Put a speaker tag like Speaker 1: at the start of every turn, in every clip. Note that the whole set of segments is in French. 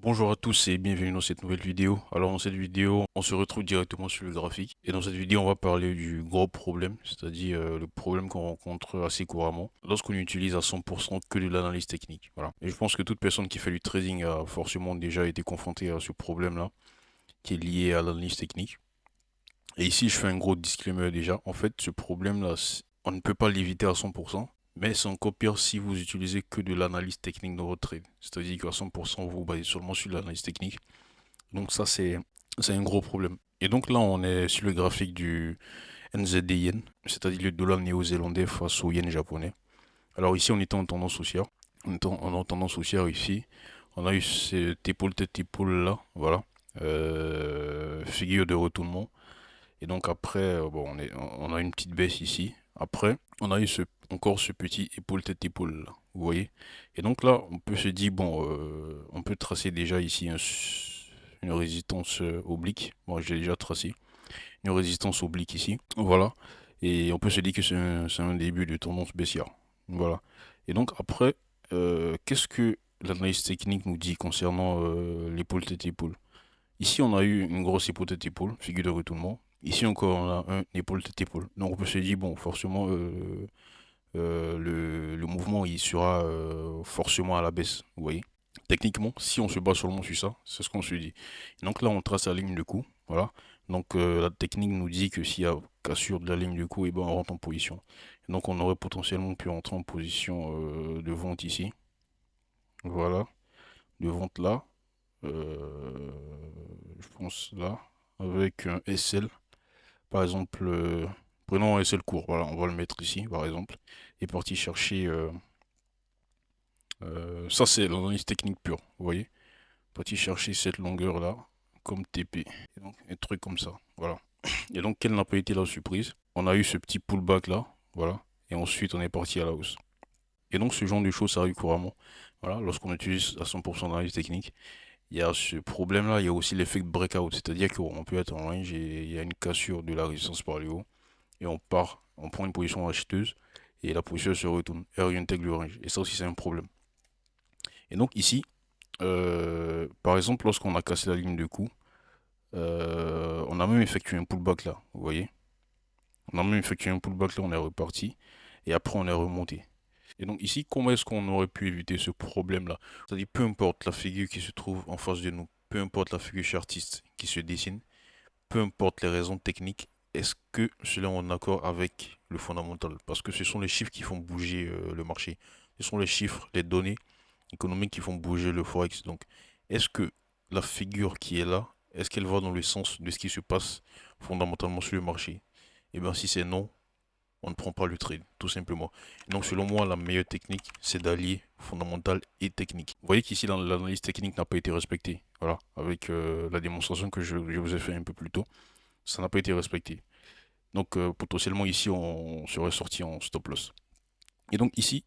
Speaker 1: Bonjour à tous et bienvenue dans cette nouvelle vidéo. Alors dans cette vidéo, on se retrouve directement sur le graphique et dans cette vidéo, on va parler du gros problème, c'est-à-dire le problème qu'on rencontre assez couramment lorsqu'on utilise à 100% que de l'analyse technique. Voilà. Et je pense que toute personne qui fait du trading a forcément déjà été confrontée à ce problème-là qui est lié à l'analyse technique. Et ici, je fais un gros disclaimer déjà. En fait, ce problème-là, on ne peut pas l'éviter à 100%. Mais c'est encore pire si vous utilisez que de l'analyse technique dans votre trade. C'est-à-dire qu'à 100%, vous vous basez seulement sur l'analyse technique. Donc ça, c'est un gros problème. Et donc là, on est sur le graphique du NZD Yen, c'est-à-dire le dollar néo-zélandais face au yen japonais. Alors ici, on était en tendance haussière. On est en tendance haussière ici. On a eu cette épaule tête épaule là, voilà. Figure de retournement. Et donc après, bon, on a une petite baisse ici. Après, on a eu encore ce petit épaule tête épaule là, vous voyez. Et donc là, on peut se dire, bon, on peut tracer déjà ici une résistance oblique. Moi, j'ai déjà tracé une résistance oblique ici. Voilà. Et on peut se dire que c'est un début de tendance baissière. Voilà. Et donc après, qu'est-ce que l'analyse technique nous dit concernant l'épaule tête épaule? Ici, on a eu une grosse épaule tête épaule, figure de retournement. Ici encore, on a un épaule tête épaule. Donc on peut se dire, bon, forcément, le mouvement, il sera forcément à la baisse, vous voyez. Techniquement, si on se base seulement sur ça, c'est ce qu'on se dit. Donc là, on trace la ligne de coup, voilà. Donc la technique nous dit que s'il y a cassure de la ligne de coup, et ben on rentre en position. Et donc on aurait potentiellement pu entrer en position de vente ici, voilà, de vente là, euh, je pense là, avec un SL, par exemple, prenons un SL court, voilà, on va le mettre ici, par exemple, et parti chercher, ça c'est l'analyse technique pure, vous voyez, parti chercher cette longueur là, comme TP, et donc un truc comme ça, voilà. Et donc, quelle n'a pas été la surprise? On a eu ce petit pullback là, voilà, et ensuite on est parti à la hausse. Et donc, ce genre de choses, ça arrive couramment, voilà, lorsqu'on utilise à 100% d'analyse technique. Il y a ce problème-là, il y a aussi l'effet de breakout, c'est-à-dire qu'on peut être en range et il y a une cassure de la résistance par le haut et on part, on prend une position acheteuse et la position se retourne et réintègre le range. Et ça aussi, c'est un problème. Et donc ici, par exemple, lorsqu'on a cassé la ligne de coup, on a même effectué un pullback là, vous voyez. On a même effectué un pullback là, on est reparti et après on est remonté. Et donc ici, comment est-ce qu'on aurait pu éviter ce problème-là? C'est-à-dire, peu importe la figure qui se trouve en face de nous, peu importe la figure chartiste qui se dessine, peu importe les raisons techniques, est-ce que cela est en accord avec le fondamental? Parce que ce sont les chiffres qui font bouger le marché. Ce sont les chiffres, les données économiques qui font bouger le Forex. Donc, est-ce que la figure qui est là, est-ce qu'elle va dans le sens de ce qui se passe fondamentalement sur le marché? Et bien, si c'est non, on ne prend pas le trade, tout simplement. Et donc, selon moi, la meilleure technique, c'est d'allier fondamental et technique. Vous voyez qu'ici, l'analyse technique n'a pas été respectée. Voilà, avec la démonstration que je vous ai fait un peu plus tôt, ça n'a pas été respecté. Donc, potentiellement, ici, on serait sorti en stop loss. Et donc, ici,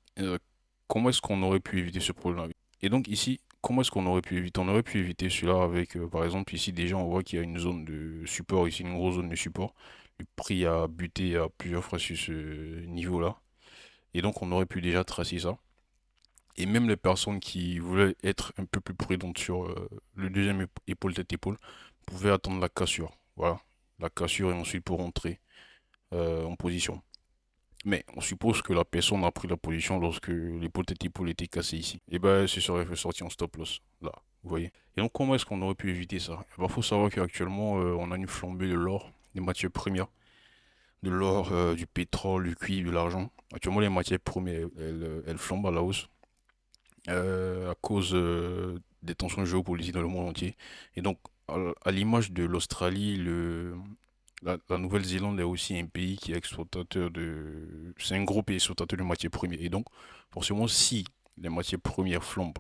Speaker 1: comment est-ce qu'on aurait pu éviter ce problème-là? Et donc, ici, comment est-ce qu'on aurait pu éviter? On aurait pu éviter cela avec, par exemple, ici, déjà, on voit qu'il y a une zone de support, ici, une grosse zone de support. Le prix a buté à plusieurs fois sur ce niveau-là. Et donc, on aurait pu déjà tracer ça. Et même les personnes qui voulaient être un peu plus prudentes sur le deuxième épaule tête épaule pouvaient attendre la cassure. Voilà, la cassure et ensuite pour rentrer en position. Mais on suppose que la personne a pris la position lorsque l'épaule tête épaule était cassée ici. Et ben, ce serait fait sortir en stop loss. Là, vous voyez. Et donc, comment est-ce qu'on aurait pu éviter ça? Il faut savoir qu'actuellement, on a une flambée de l'or, des matières premières, de l'or, du pétrole, du cuivre, de l'argent. Actuellement, les matières premières, elles flambent à la hausse à cause des tensions géopolitiques dans le monde entier. Et donc, à l'image de l'Australie, la Nouvelle-Zélande est aussi un pays qui est exportateur de... C'est un gros pays exportateur de matières premières. Et donc, forcément, si les matières premières flambent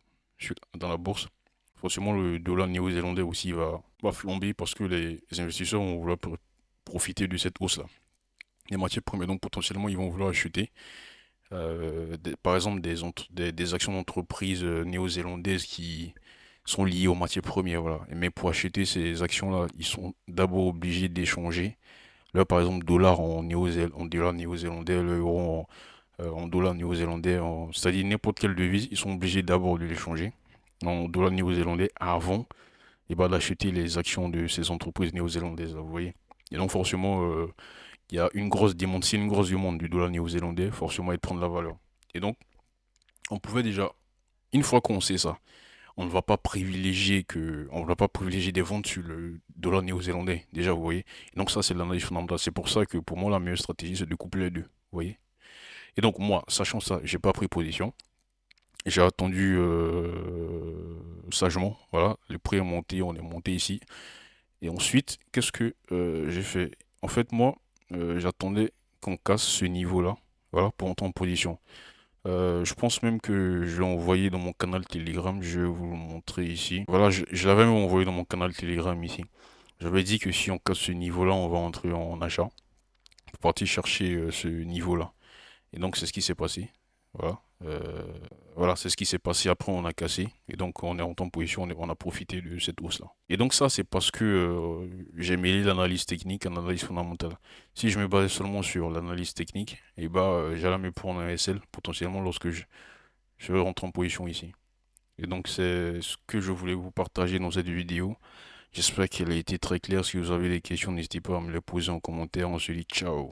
Speaker 1: dans la bourse, forcément, le dollar néo-zélandais aussi va flamber parce que les investisseurs vont vouloir profiter de cette hausse-là. Les matières premières, donc potentiellement, ils vont vouloir acheter par exemple des actions d'entreprise néo-zélandaises qui sont liées aux matières premières. Voilà. Mais pour acheter ces actions-là, ils sont d'abord obligés d'échanger. Là, par exemple, en dollar néo-zélandais, l'euro en dollar néo-zélandais, c'est-à-dire n'importe quelle devise, ils sont obligés d'abord de l'échanger. en dollars néo-zélandais avant d'acheter les actions de ces entreprises néo-zélandaises, vous voyez. Et donc forcément, il y a une grosse demande, c'est une grosse demande du dollar néo-zélandais, forcément il prend de la valeur. Et donc, on pouvait déjà, une fois qu'on sait ça, on ne va pas privilégier des ventes sur le dollar néo-zélandais, déjà, vous voyez. Et donc ça, c'est l'analyse fondamentale. C'est pour ça que pour moi, la meilleure stratégie, c'est de coupler les deux, vous voyez. Et donc moi, sachant ça, j'ai pas pris position. J'ai attendu sagement, voilà, le prix est monté, on est monté ici. Et ensuite, qu'est-ce que j'ai fait? En fait, moi, j'attendais qu'on casse ce niveau-là, voilà, pour entrer en position. Je pense même que je l'ai envoyé dans mon canal Telegram, je vais vous le montrer ici. Voilà, je l'avais même envoyé dans mon canal Telegram ici. J'avais dit que si on casse ce niveau-là, on va entrer en achat, pour partir chercher ce niveau-là. Et donc, c'est ce qui s'est passé. Voilà. Voilà, c'est ce qui s'est passé. Après, on a cassé. Et donc, on est en temps position, on a profité de cette hausse-là. Et donc, ça, c'est parce que j'ai mêlé l'analyse technique et l'analyse fondamentale. Si je me basais seulement sur l'analyse technique, et j'allais me prendre un SL potentiellement lorsque je rentre en position ici. Et donc, c'est ce que je voulais vous partager dans cette vidéo. J'espère qu'elle a été très claire. Si vous avez des questions, n'hésitez pas à me les poser en commentaire. On se dit ciao.